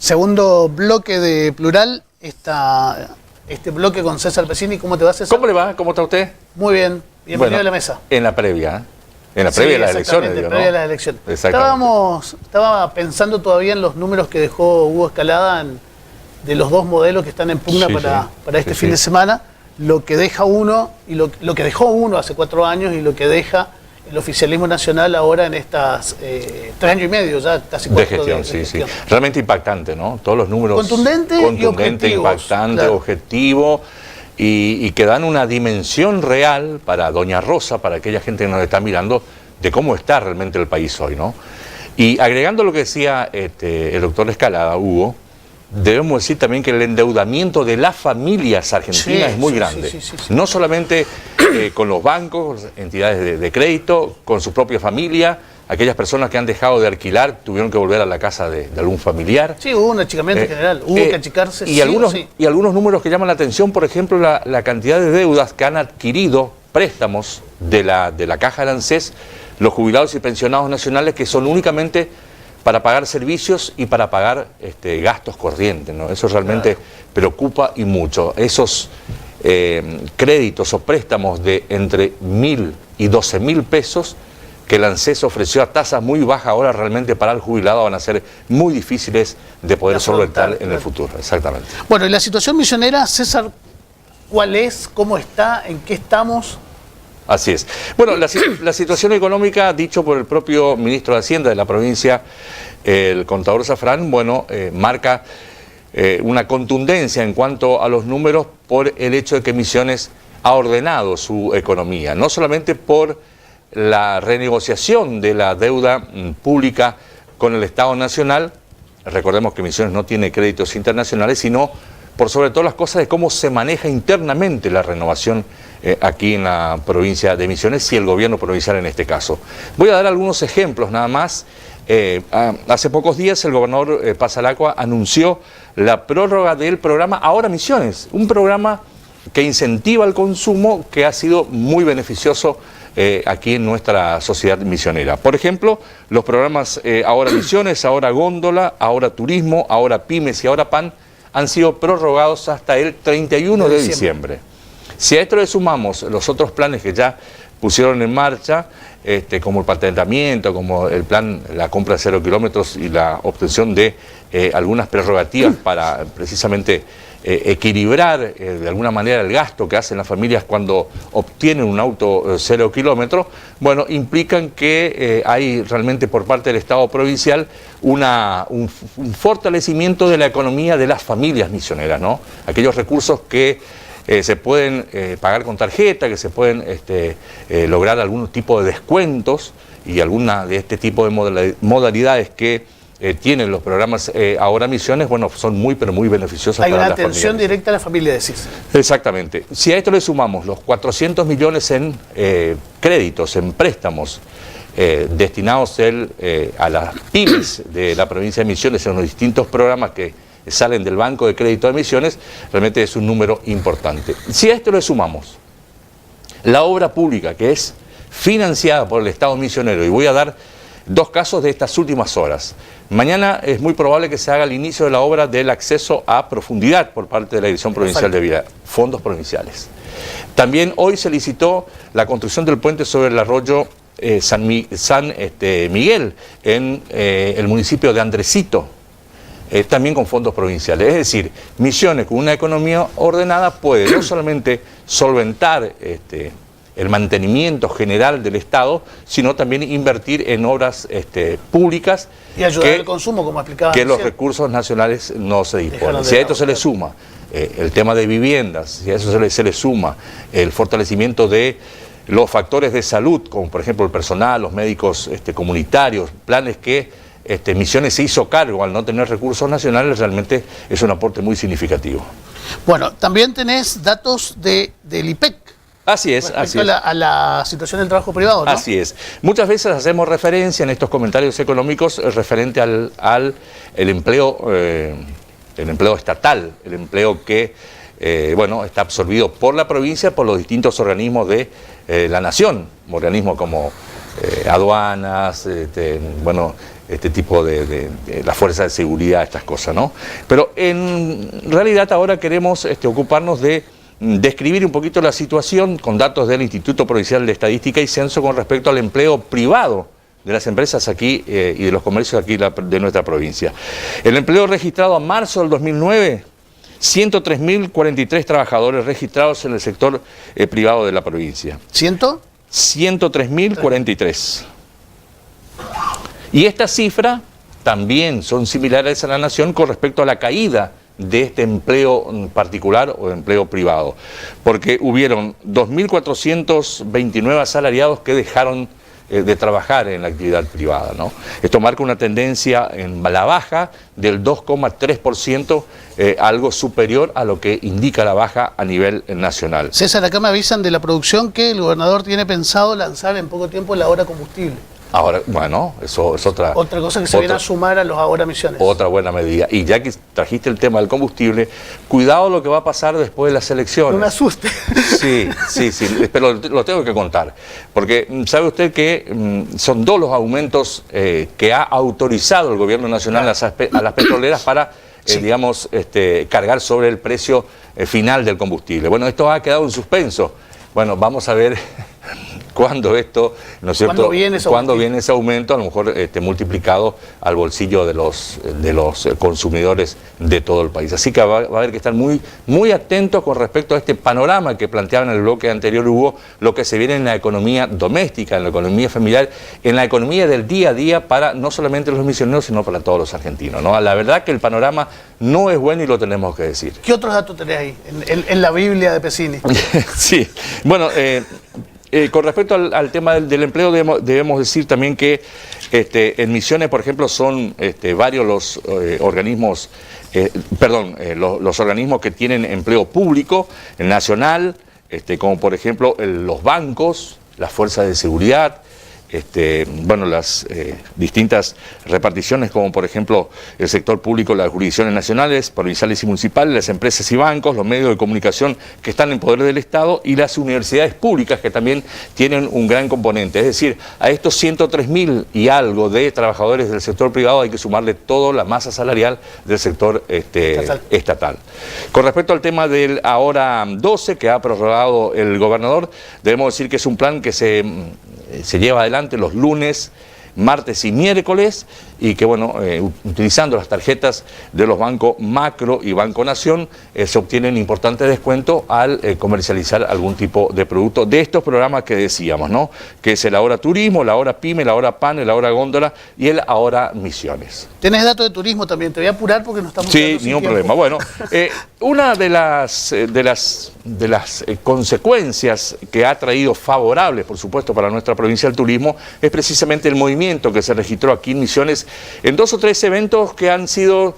Segundo bloque de Plural, este bloque con César Pesini. ¿Cómo te va, César? ¿Cómo le va? ¿Cómo está usted? Muy bien, bienvenido a la mesa. En la previa, en la previa de las elecciones, digo, ¿no? Previa de las elecciones. Exactamente. Estaba pensando todavía en los números que dejó Hugo Escalada de los dos modelos que están en pugna para este fin de semana, lo que deja uno y lo que dejó uno hace 4 años y lo que deja el oficialismo nacional ahora en estas 3 años y medio, ya casi 4 de gestión, sí. Realmente impactante, ¿no? Todos los números contundente, impactante, claro. Objetivo, y que dan una dimensión real para Doña Rosa, para aquella gente que nos está mirando, de cómo está realmente el país hoy, ¿no? Y agregando lo que decía el doctor Escalada, Hugo, debemos decir también que el endeudamiento de las familias argentinas es muy grande. Sí. No solamente con los bancos, entidades de crédito, con su propia familia, aquellas personas que han dejado de alquilar tuvieron que volver a la casa de algún familiar. Sí, hubo un achicamiento general, hubo que achicarse. Y algunos números que llaman la atención, por ejemplo, la cantidad de deudas que han adquirido préstamos de la Caja del ANSES, los jubilados y pensionados nacionales, que son únicamente para pagar servicios y para pagar gastos corrientes, ¿no? Eso realmente preocupa y mucho. Esos créditos o préstamos de entre 1.000 y 12.000 pesos que el ANSES ofreció a tasas muy bajas ahora realmente para el jubilado van a ser muy difíciles de poder solventar en el futuro. Exactamente. Bueno, y la situación misionera, César, ¿cuál es? ¿Cómo está? ¿En qué estamos? Así es. Bueno, la situación económica, dicho por el propio ministro de Hacienda de la provincia, el contador Zafrán, bueno, marca una contundencia en cuanto a los números por el hecho de que Misiones ha ordenado su economía, no solamente por la renegociación de la deuda pública con el Estado Nacional, recordemos que Misiones no tiene créditos internacionales, sino por sobre todas las cosas de cómo se maneja internamente la renovación aquí en la provincia de Misiones y el gobierno provincial en este caso. Voy a dar algunos ejemplos nada más. Hace pocos días el gobernador Pasalacqua anunció la prórroga del programa Ahora Misiones, un programa que incentiva el consumo que ha sido muy beneficioso aquí en nuestra sociedad misionera. Por ejemplo, los programas Ahora Misiones, Ahora Góndola, Ahora Turismo, Ahora Pymes y Ahora Pan han sido prorrogados hasta el 31 de diciembre. Si a esto le sumamos los otros planes que ya pusieron en marcha, como el patentamiento, como el plan, la compra de 0 kilómetros y la obtención de algunas prerrogativas para precisamente equilibrar de alguna manera el gasto que hacen las familias cuando obtienen un auto 0 kilómetros, bueno, implican que hay realmente por parte del Estado provincial un fortalecimiento de la economía de las familias misioneras, ¿no? Aquellos recursos que se pueden pagar con tarjeta, que se pueden lograr algún tipo de descuentos y alguna de este tipo de modalidades que tienen los programas Ahora Misiones, bueno, son muy, pero muy beneficiosas para las familias. Hay una atención directa a la familia, decís. Exactamente. Si a esto le sumamos los 400 millones en créditos, en préstamos, destinados a las pymes de la provincia de Misiones en los distintos programas que salen del Banco de Crédito de Misiones, realmente es un número importante. Si a esto le sumamos la obra pública que es financiada por el Estado misionero, y voy a dar 2 casos de estas últimas horas. Mañana es muy probable que se haga el inicio de la obra del acceso a profundidad por parte de la Dirección Provincial de Vida, fondos provinciales. También hoy se licitó la construcción del puente sobre el arroyo San Miguel en el municipio de Andresito, también con fondos provinciales. Es decir, Misiones con una economía ordenada puede no solamente solventar el mantenimiento general del Estado, sino también invertir en obras públicas y ayudar al consumo, como explicaba que recién. los recursos nacionales no se disponen. Si a esto se le suma el tema de viviendas, si a eso se le suma el fortalecimiento de los factores de salud, como por ejemplo el personal, los médicos comunitarios, planes que Misiones se hizo cargo al no tener recursos nacionales, realmente es un aporte muy significativo. Bueno, también tenés datos del IPEC. Así es, así es. A la situación del trabajo privado, ¿no? Así es. Muchas veces hacemos referencia en estos comentarios económicos referente al empleo estatal, el empleo que está absorbido por la provincia, por los distintos organismos de la nación, organismos como aduanas, este tipo de la fuerza de seguridad, estas cosas, ¿no? Pero en realidad ahora queremos ocuparnos de describir un poquito la situación con datos del Instituto Provincial de Estadística y Censo con respecto al empleo privado de las empresas aquí y de los comercios aquí de nuestra provincia. El empleo registrado a marzo del 2009, 103.043 trabajadores registrados en el sector privado de la provincia. ¿100? 103.043. Y esta cifra también son similares a la nación con respecto a la caída de este empleo particular o empleo privado, porque hubieron 2.429 asalariados que dejaron de trabajar en la actividad privada, ¿no? Esto marca una tendencia en la baja del 2,3%, algo superior a lo que indica la baja a nivel nacional. César, acá me avisan de la producción que el gobernador tiene pensado lanzar en poco tiempo la hora combustible. Ahora, bueno, eso es otra cosa que se viene a sumar a los ahora Misiones. Otra buena medida. Y ya que trajiste el tema del combustible, cuidado lo que va a pasar después de las elecciones. No me asuste. Sí, pero lo tengo que contar. Porque sabe usted que son dos los aumentos que ha autorizado el gobierno nacional a las petroleras para, cargar sobre el precio final del combustible. Bueno, esto ha quedado en suspenso. Bueno, vamos a ver cuándo esto, ¿no es cierto? ¿Cuándo viene ese aumento? A lo mejor multiplicado al bolsillo de los consumidores de todo el país. Así que va a haber que estar muy, muy atentos con respecto a este panorama que planteaba en el bloque anterior, Hugo, lo que se viene en la economía doméstica, en la economía familiar, en la economía del día a día para no solamente los misioneros, sino para todos los argentinos, ¿no? La verdad que el panorama no es bueno y lo tenemos que decir. ¿Qué otros datos tenés ahí en la Biblia de Pesini? Sí, bueno, con respecto al tema del empleo, debemos decir también que en Misiones, por ejemplo, son varios los organismos, los organismos que tienen empleo público, el nacional, como por ejemplo los bancos, las fuerzas de seguridad, las distintas reparticiones, como por ejemplo el sector público, las jurisdicciones nacionales, provinciales y municipales, las empresas y bancos, los medios de comunicación que están en poder del Estado y las universidades públicas que también tienen un gran componente. Es decir, a estos 103.000 y algo de trabajadores del sector privado hay que sumarle toda la masa salarial del sector estatal. Con respecto al tema del ahora 12 que ha prorrogado el gobernador, debemos decir que es un plan que se lleva adelante los lunes, martes y miércoles y que, utilizando las tarjetas de los bancos Macro y Banco Nación, se obtienen importantes descuentos al comercializar algún tipo de producto de estos programas que decíamos, ¿no? Que es el Ahora Turismo, la Ahora Pyme, la Ahora Pan, el Ahora Góndola y el Ahora Misiones. ¿Tenés datos de turismo también? Te voy a apurar porque no estamos... Sí, ningún problema. Bueno, una de las consecuencias que ha traído favorables, por supuesto, para nuestra provincia del turismo, es precisamente el movimiento que se registró aquí en Misiones en 2 o 3 eventos que han sido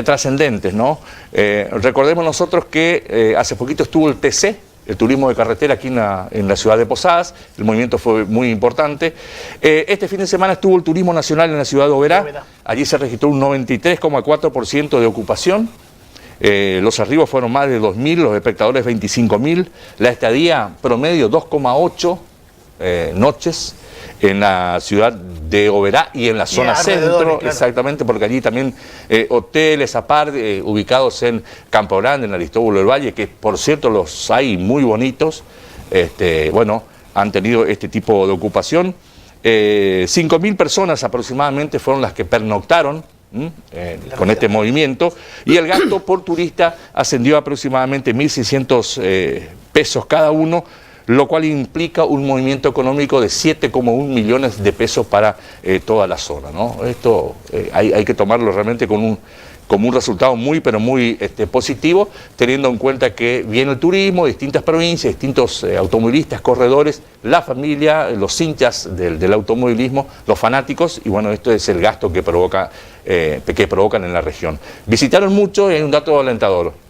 trascendentes, ¿no? Recordemos nosotros que hace poquito estuvo el TC, el turismo de carretera aquí en la ciudad de Posadas, el movimiento fue muy importante. Este fin de semana estuvo el turismo nacional en la ciudad de Oberá, allí se registró un 93,4% de ocupación. Los arribos fueron más de 2.000, los espectadores 25.000, la estadía promedio 2,8 noches en la ciudad de Oberá y en la zona centro, claro. Exactamente, porque allí también hoteles aparte, ubicados en Campo Grande, en Aristóbulo del Valle, que por cierto los hay muy bonitos, han tenido este tipo de ocupación. 5.000 personas aproximadamente fueron las que pernoctaron con este movimiento, y el gasto por turista ascendió a aproximadamente 1.600 pesos cada uno, lo cual implica un movimiento económico de 7,1 millones de pesos para toda la zona, ¿no? Esto hay que tomarlo realmente como un resultado muy, pero muy positivo, teniendo en cuenta que viene el turismo, distintas provincias, distintos automovilistas, corredores, la familia, los hinchas del automovilismo, los fanáticos, y bueno, esto es el gasto que provocan en la región. Visitaron mucho y hay un dato alentador.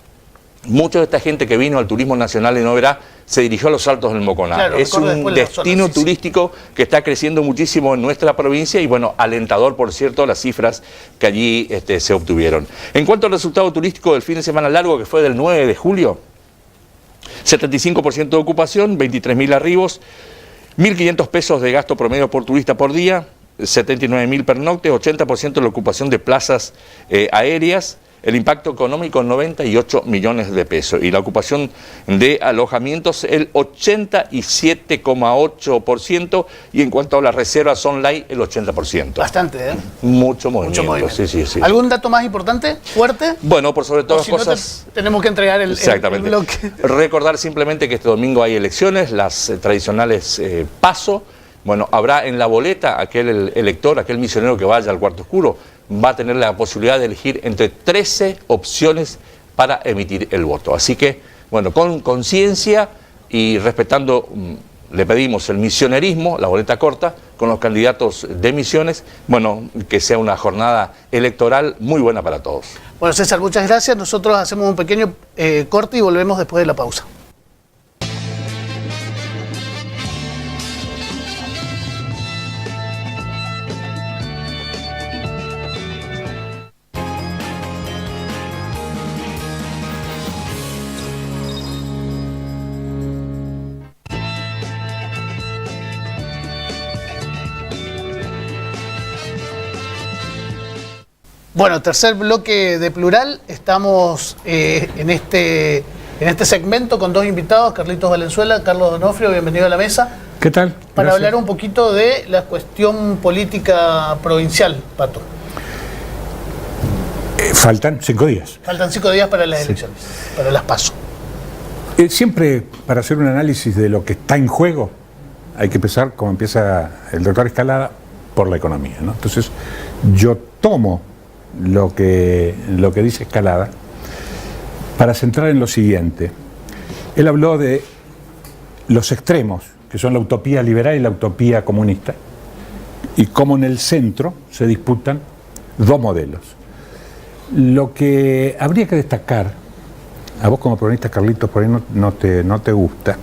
Mucha de esta gente que vino al turismo nacional en Oberá se dirigió a los Altos del Moconá. Claro, es un destino turístico que está creciendo muchísimo en nuestra provincia y bueno, alentador, por cierto, las cifras que allí se obtuvieron. En cuanto al resultado turístico del fin de semana largo, que fue del 9 de julio, 75% de ocupación, 23.000 arribos, 1.500 pesos de gasto promedio por turista por día, 79.000 pernoctes, 80% de la ocupación de plazas aéreas. El impacto económico, 98 millones de pesos. Y la ocupación de alojamientos, el 87,8%. Y en cuanto a las reservas online, el 80%. Bastante, ¿eh? Mucho movimiento. Sí. ¿Algún dato más importante, fuerte? Bueno, por sobre todas las cosas... tenemos que entregar el bloque. Recordar simplemente que este domingo hay elecciones, las tradicionales PASO. Bueno, habrá en la boleta aquel elector, aquel misionero que vaya al cuarto oscuro, va a tener la posibilidad de elegir entre 13 opciones para emitir el voto. Así que, bueno, con conciencia y respetando, le pedimos el misionerismo, la boleta corta, con los candidatos de misiones, bueno, que sea una jornada electoral muy buena para todos. Bueno, César, muchas gracias. Nosotros hacemos un pequeño corte y volvemos después de la pausa. Bueno, tercer bloque de Plural. Estamos en este segmento con dos invitados, Carlitos Valenzuela, Carlos Donofrio, bienvenido a la mesa. ¿Qué tal? Para Gracias. hablar un poquito de la cuestión política provincial, Pato. Faltan 5 días. Faltan 5 días para las elecciones, para las PASO. Siempre, para hacer un análisis de lo que está en juego, hay que empezar, como empieza el doctor Escalada, por la economía, ¿no? Entonces, yo tomo lo que dice Escalada para centrar en lo siguiente. Él habló de los extremos, que son la utopía liberal y la utopía comunista, y cómo en el centro se disputan dos modelos. Lo que habría que destacar, a vos como peronista, Carlitos, por ahí no te gusta,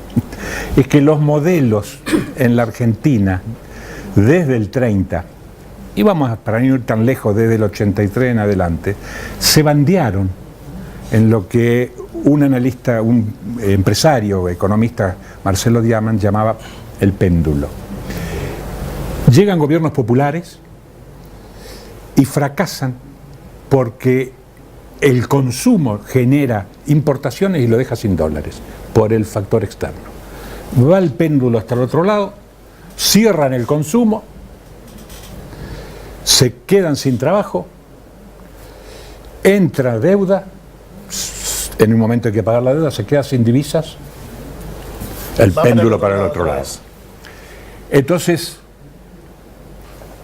es que los modelos en la Argentina desde el 30, y vamos para no ir tan lejos, desde el 83 en adelante, se bandearon en lo que un analista, un empresario, economista, Marcelo Diamant, llamaba el péndulo. Llegan gobiernos populares y fracasan porque el consumo genera importaciones y lo deja sin dólares por el factor externo. Va el péndulo hasta el otro lado, cierran el consumo, se quedan sin trabajo, entra deuda, en un momento hay que pagar la deuda, se queda sin divisas, el péndulo para el otro lado. Entonces,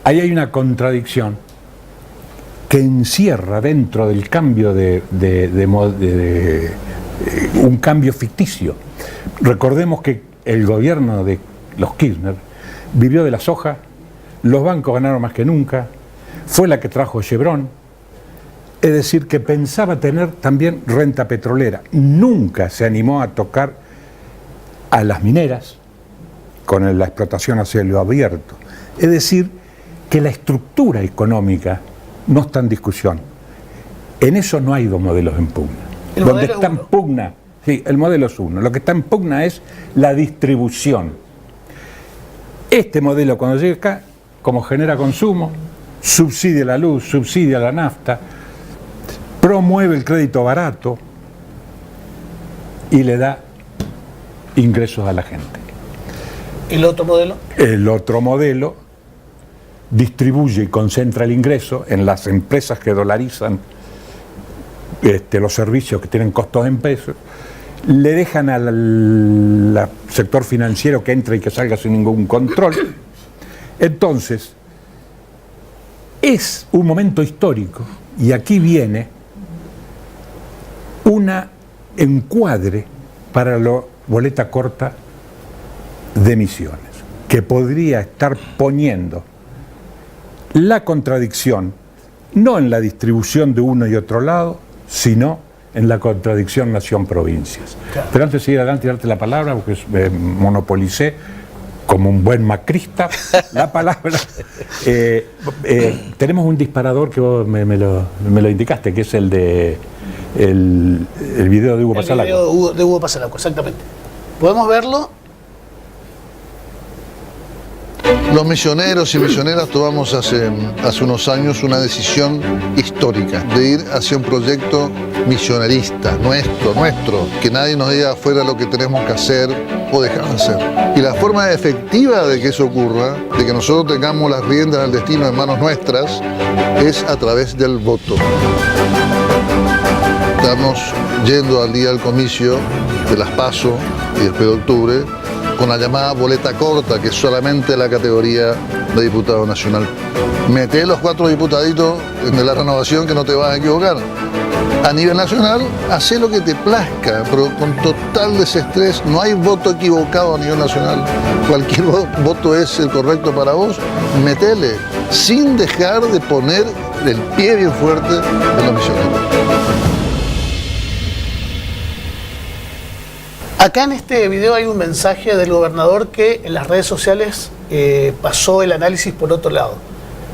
ahí hay una contradicción que encierra dentro del cambio un cambio ficticio. Recordemos que el gobierno de los Kirchner vivió de la soja, los bancos ganaron más que nunca, fue la que trajo Chevron, es decir, que pensaba tener también renta petrolera. Nunca se animó a tocar a las mineras con la explotación a cielo abierto. Es decir, que la estructura económica no está en discusión. En eso no hay dos modelos en pugna. Donde está en pugna, sí, el modelo es uno. Lo que está en pugna es la distribución. Este modelo, cuando llega acá, como genera consumo, subsidia la luz, subsidia la nafta, promueve el crédito barato y le da ingresos a la gente. ¿Y el otro modelo? El otro modelo distribuye y concentra el ingreso en las empresas que dolarizan los servicios que tienen costos en pesos, le dejan al sector financiero que entre y que salga sin ningún control. Entonces, es un momento histórico y aquí viene una encuadre para la boleta corta de Misiones, que podría estar poniendo la contradicción no en la distribución de uno y otro lado, sino en la contradicción nación-provincias. Claro. Pero antes de seguir adelante y darte la palabra, porque monopolicé como un buen macrista la palabra, tenemos un disparador que vos me lo indicaste, que es el de el video de Hugo Pasalaco. El video de Hugo Pasalaco, exactamente. ¿Podemos verlo? Los misioneros y misioneras tomamos hace unos años una decisión histórica de ir hacia un proyecto misionarista, nuestro, que nadie nos diga afuera lo que tenemos que hacer o dejar de hacer. Y la forma efectiva de que eso ocurra, de que nosotros tengamos las riendas del destino en manos nuestras, es a través del voto. Estamos yendo al día del comicio de las PASO y después de octubre, con la llamada boleta corta, que es solamente la categoría de diputado nacional. Meté los 4 diputaditos de la renovación que no te vas a equivocar. A nivel nacional, hacé lo que te plazca, pero con total desestrés. No hay voto equivocado a nivel nacional. Cualquier voto es el correcto para vos. Metele, sin dejar de poner el pie bien fuerte de los misioneros. Acá en este video hay un mensaje del gobernador que en las redes sociales pasó el análisis por otro lado.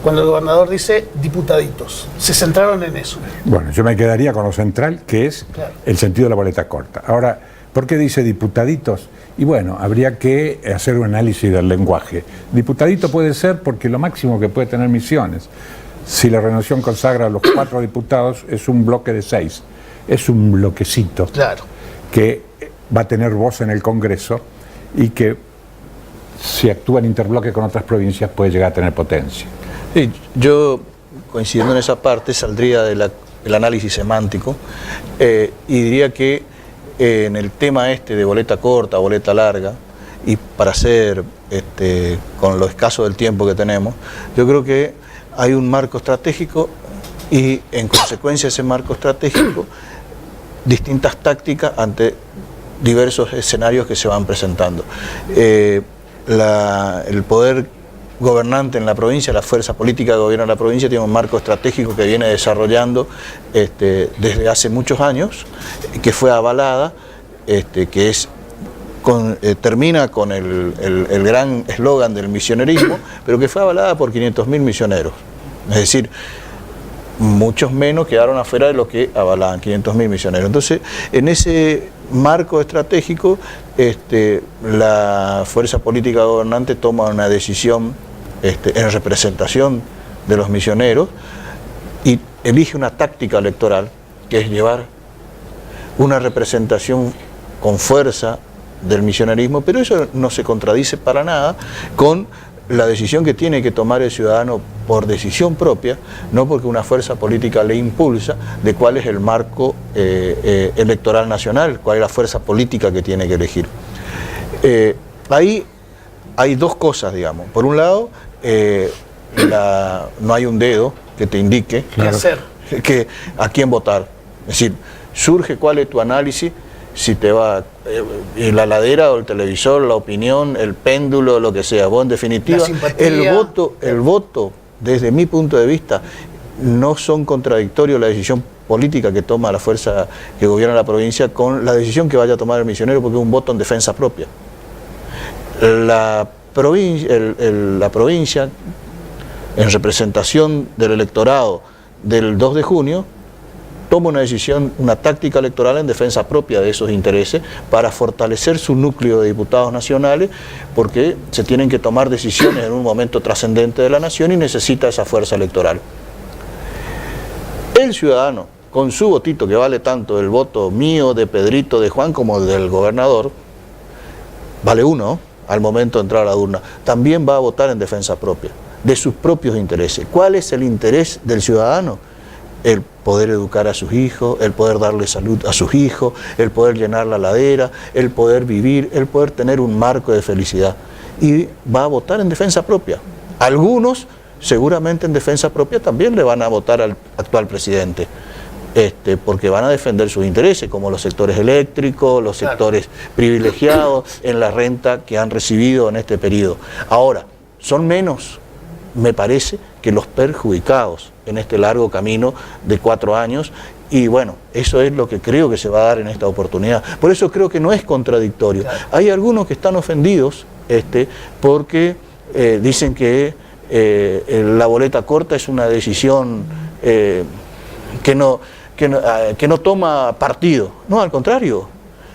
Cuando el gobernador dice diputaditos, se centraron en eso. Bueno, yo me quedaría con lo central, que es el sentido de la boleta corta. Ahora, ¿por qué dice diputaditos? Y bueno, habría que hacer un análisis del lenguaje. Diputadito puede ser porque lo máximo que puede tener Misiones, si la renovación consagra a los 4 diputados, es un bloque de 6. Es un bloquecito que va a tener voz en el Congreso y que si actúa en interbloque con otras provincias puede llegar a tener potencia. Sí, yo, coincidiendo en esa parte, saldría del análisis semántico y diría que en el tema de boleta corta, boleta larga, y para hacer, con lo escaso del tiempo que tenemos, yo creo que hay un marco estratégico y en consecuencia de ese marco estratégico, distintas tácticas ante diversos escenarios que se van presentando. El poder gobernante en la provincia, la fuerza política que gobierna la provincia, tiene un marco estratégico que viene desarrollando desde hace muchos años, que fue avalada, que es termina con el gran eslogan del misionerismo, pero que fue avalada por 500.000 misioneros. Es decir, muchos menos quedaron afuera de lo que avalaban, 500.000 misioneros. Entonces, en ese marco estratégico, la fuerza política gobernante toma una decisión en representación de los misioneros y elige una táctica electoral, que es llevar una representación con fuerza del misionerismo, pero eso no se contradice para nada con la decisión que tiene que tomar el ciudadano por decisión propia, no porque una fuerza política le impulsa, de cuál es el marco electoral nacional, cuál es la fuerza política que tiene que elegir. Ahí hay dos cosas, digamos. Por un lado, no hay un dedo que te indique a quién votar. Es decir, surge cuál es tu análisis, si te va la ladera o el televisor, la opinión, el péndulo, lo que sea. Vos, en definitiva, el voto, desde mi punto de vista, no son contradictorios la decisión política que toma la fuerza que gobierna la provincia con la decisión que vaya a tomar el misionero, porque es un voto en defensa propia. La provincia, en representación del electorado del 2 de junio, toma una decisión, una táctica electoral en defensa propia de esos intereses para fortalecer su núcleo de diputados nacionales, porque se tienen que tomar decisiones en un momento trascendente de la nación y necesita esa fuerza electoral. El ciudadano, con su votito que vale tanto, el voto mío, de Pedrito, de Juan, como del gobernador, vale uno al momento de entrar a la urna, también va a votar en defensa propia, de sus propios intereses. ¿Cuál es el interés del ciudadano? el poder educar a sus hijos, el poder darle salud a sus hijos, el poder llenar la ladera, el poder vivir, el poder tener un marco de felicidad. Y va a votar en defensa propia. Algunos, seguramente en defensa propia, también le van a votar al actual presidente. Porque van a defender sus intereses, como los sectores eléctricos, los sectores privilegiados en la renta que han recibido en este periodo. Ahora, son menos, me parece, que los perjudicados en este largo camino de 4 años, y bueno, eso es lo que creo que se va a dar en esta oportunidad. Por eso creo que no es contradictorio. Hay algunos que están ofendidos porque dicen que la boleta corta es una decisión que no toma partido. No, al contrario,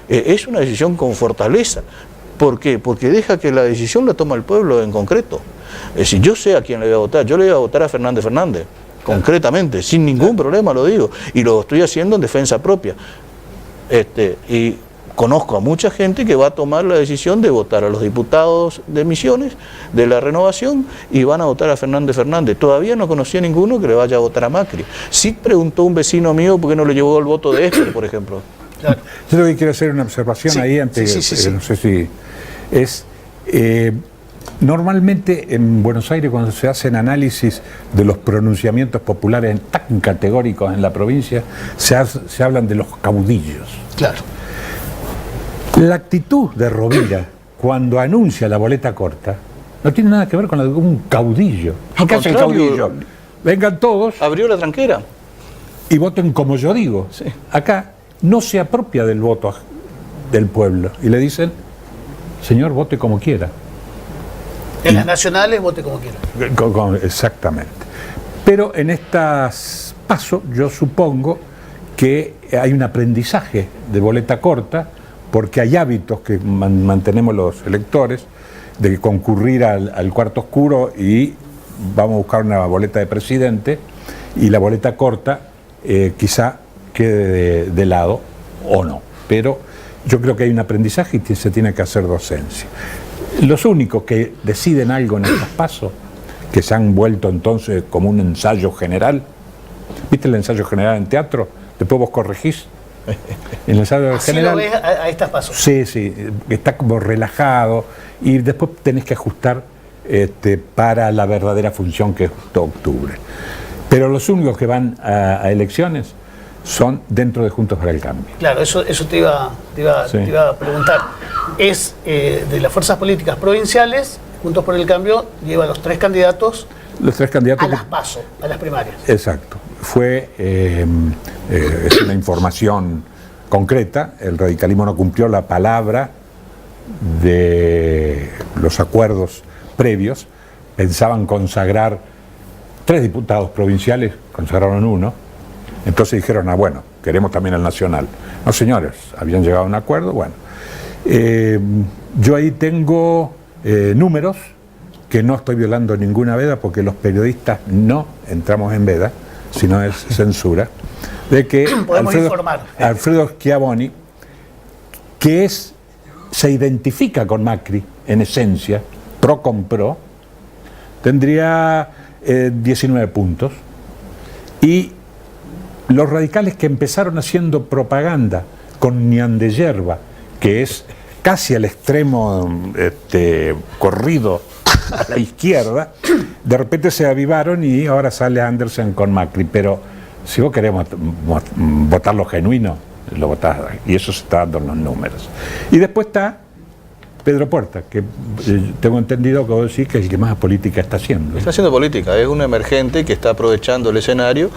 es una decisión con fortaleza. ¿Por qué? Porque deja que la decisión la toma el pueblo en concreto. Es decir, yo sé a quién le voy a votar. Yo le voy a votar a Fernández Fernández, concretamente, sin ningún problema lo digo. Y lo estoy haciendo en defensa propia. Y conozco a mucha gente que va a tomar la decisión de votar a los diputados de Misiones, de la Renovación, y van a votar a Fernández Fernández. Todavía no conocí a ninguno que le vaya a votar a Macri. Sí preguntó un vecino mío por qué no le llevó el voto de Esper, por ejemplo. Claro. Yo creo que quiero hacer una observación ahí antes, no sé si es... normalmente en Buenos Aires, cuando se hacen análisis de los pronunciamientos populares tan categóricos en la provincia, se hablan de los caudillos. Claro. La actitud de Rovira cuando anuncia la boleta corta no tiene nada que ver con la de un caudillo. ¿Qué hace el caudillo? Vengan todos. Abrió la tranquera. Y voten como yo digo. Sí. Acá no se apropia del voto del pueblo. Y le dicen, señor, vote como quiera. En las nacionales, vote como quiera. Exactamente. Pero en estas pasos yo supongo que hay un aprendizaje de boleta corta, porque hay hábitos que mantenemos los electores de concurrir al cuarto oscuro y vamos a buscar una boleta de presidente, y la boleta corta quizá quede de lado o no. Pero yo creo que hay un aprendizaje y se tiene que hacer docencia. Los únicos que deciden algo en estos pasos, que se han vuelto entonces como un ensayo general, ¿viste el ensayo general en teatro? Después vos corregís. En el ensayo así general, lo ves a estas pasos. Sí, está como relajado y después tenés que ajustar para la verdadera función que es octubre. Pero los únicos que van a elecciones son dentro de Juntos para el Cambio. Claro, eso te iba a preguntar. Es de las fuerzas políticas provinciales, Juntos por el Cambio lleva a los 3 candidatos. Los 3 candidatos a las PASO, a las primarias. Exacto. Es una información concreta. El radicalismo no cumplió la palabra de los acuerdos previos. Pensaban consagrar 3 diputados provinciales, consagraron 1. Entonces dijeron, bueno, queremos también el nacional. No, señores, habían llegado a un acuerdo. Bueno, yo ahí tengo números que no estoy violando ninguna veda, porque los periodistas no entramos en veda, sino es censura, de que Alfredo Schiavoni, que se identifica con Macri en esencia, pro con pro, tendría 19 puntos, y los radicales que empezaron haciendo propaganda con Nian de Yerba, que es casi al extremo corrido a la izquierda, de repente se avivaron y ahora sale Andersen con Macri. Pero si vos querés votar lo genuino, lo votás, y eso se está dando en los números. Y después está Pedro Puerta, que tengo entendido que vos decís que es el que más política está haciendo. Está haciendo política, es un emergente que está aprovechando el escenario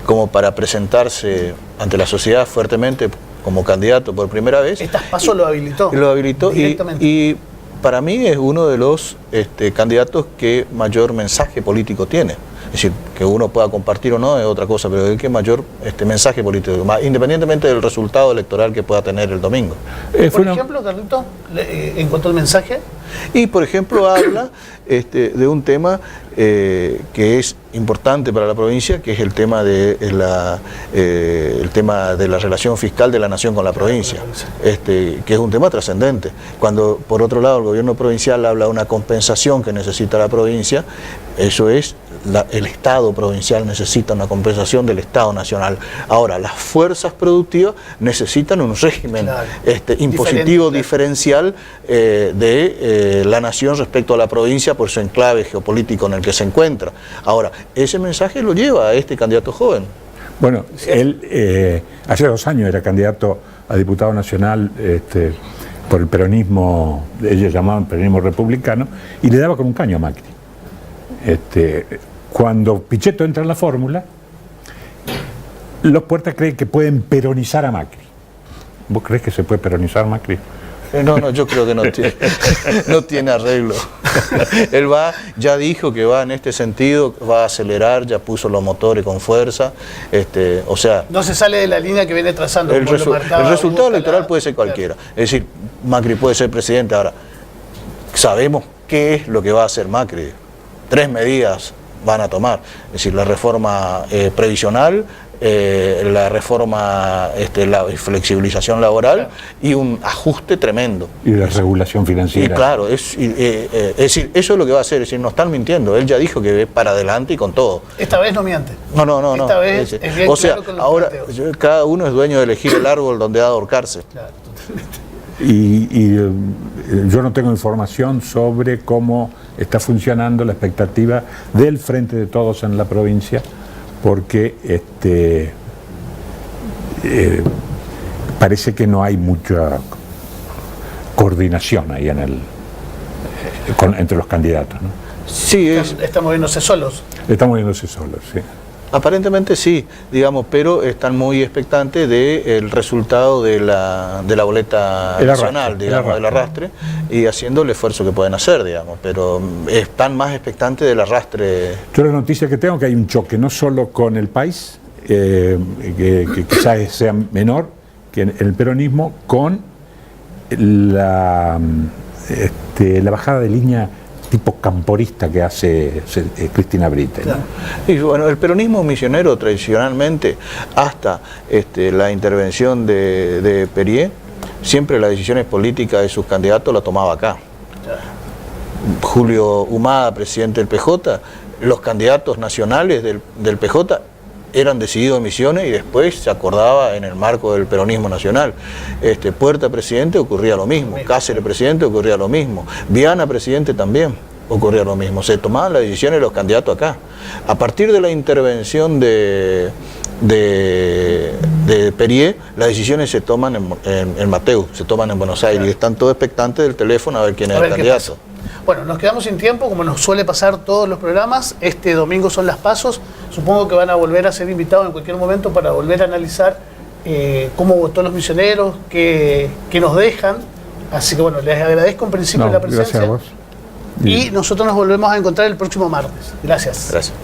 como para presentarse ante la sociedad fuertemente como candidato por primera vez. Estas PASO lo habilitó. Lo habilitó y para mí es uno de los candidatos que mayor mensaje político tiene. Es decir, que uno pueda compartir o no es otra cosa, pero el que mayor mensaje político, independientemente del resultado electoral que pueda tener el domingo. Por ejemplo, Carlito, en cuanto al mensaje. Y por ejemplo habla de un tema que es importante para la provincia, que es el tema de la relación fiscal de la nación con la provincia, que es un tema trascendente. Cuando por otro lado el gobierno provincial habla de una compensación que necesita la provincia, eso es, el Estado provincial necesita una compensación del Estado nacional. Ahora, las fuerzas productivas necesitan un régimen impositivo diferencial de la nación respecto a la provincia por su enclave geopolítico en el que se encuentra. Ahora, ese mensaje lo lleva a este candidato joven. Bueno, él hace 2 años era candidato a diputado nacional por el peronismo, ellos llamaban peronismo republicano, y le daba con un caño a Macri. Cuando Pichetto entra en la fórmula, los Puertas creen que pueden peronizar a Macri. ¿Vos crees que se puede peronizar a Macri? No, yo creo que no tiene arreglo. Él ya dijo que va en este sentido, va a acelerar, ya puso los motores con fuerza, o sea... No se sale de la línea que viene trazando. El resultado electoral puede ser cualquiera. Claro. Es decir, Macri puede ser presidente. Ahora, sabemos qué es lo que va a hacer Macri. 3 medidas van a tomar. Es decir, la reforma previsional, la reforma, la flexibilización laboral y un ajuste tremendo. Y la regulación financiera. Y claro, es decir, eso es lo que va a hacer, es decir, no están mintiendo. Él ya dijo que ve para adelante y con todo. Esta vez no miente. No. Esta vez es bien o sea, claro con los ahora planteos. cada uno es dueño de elegir el árbol donde va a ahorcarse. Claro, totalmente. Y yo no tengo información sobre cómo está funcionando la expectativa del Frente de Todos en la provincia, porque parece que no hay mucha coordinación ahí entre los candidatos, ¿no? Sí, están moviéndose solos. Están moviéndose solos, sí. Aparentemente sí, digamos, pero están muy expectantes del resultado de la boleta nacional, digamos, del arrastre, y haciendo el esfuerzo que pueden hacer, digamos, pero están más expectantes del arrastre. Yo la noticia que tengo es que hay un choque, no solo con el país, que quizás sea menor que en el peronismo, con la bajada de línea tipo camporista que hace Cristina Britte, ¿no? Y bueno, el peronismo misionero tradicionalmente, hasta la intervención de Perier, siempre las decisiones políticas de sus candidatos las tomaba acá. Julio Humada, presidente del PJ, los candidatos nacionales del PJ eran decididos en Misiones y después se acordaba en el marco del peronismo nacional. Puerta presidente ocurría lo mismo, Cáceres presidente ocurría lo mismo, Viana presidente también ocurría lo mismo. Se tomaban las decisiones de los candidatos acá. A partir de la intervención de Perier, las decisiones se toman en Mateu, se toman en Buenos Aires, y están todos expectantes del teléfono a ver quién es el candidato. Bueno, nos quedamos sin tiempo, como nos suele pasar todos los programas. Este domingo son las PASOs. Supongo que van a volver a ser invitados en cualquier momento para volver a analizar cómo votó los misioneros, qué nos dejan. Así que bueno, les agradezco en principio la presencia. Gracias a vos. Y nosotros nos volvemos a encontrar el próximo martes. Gracias. Gracias.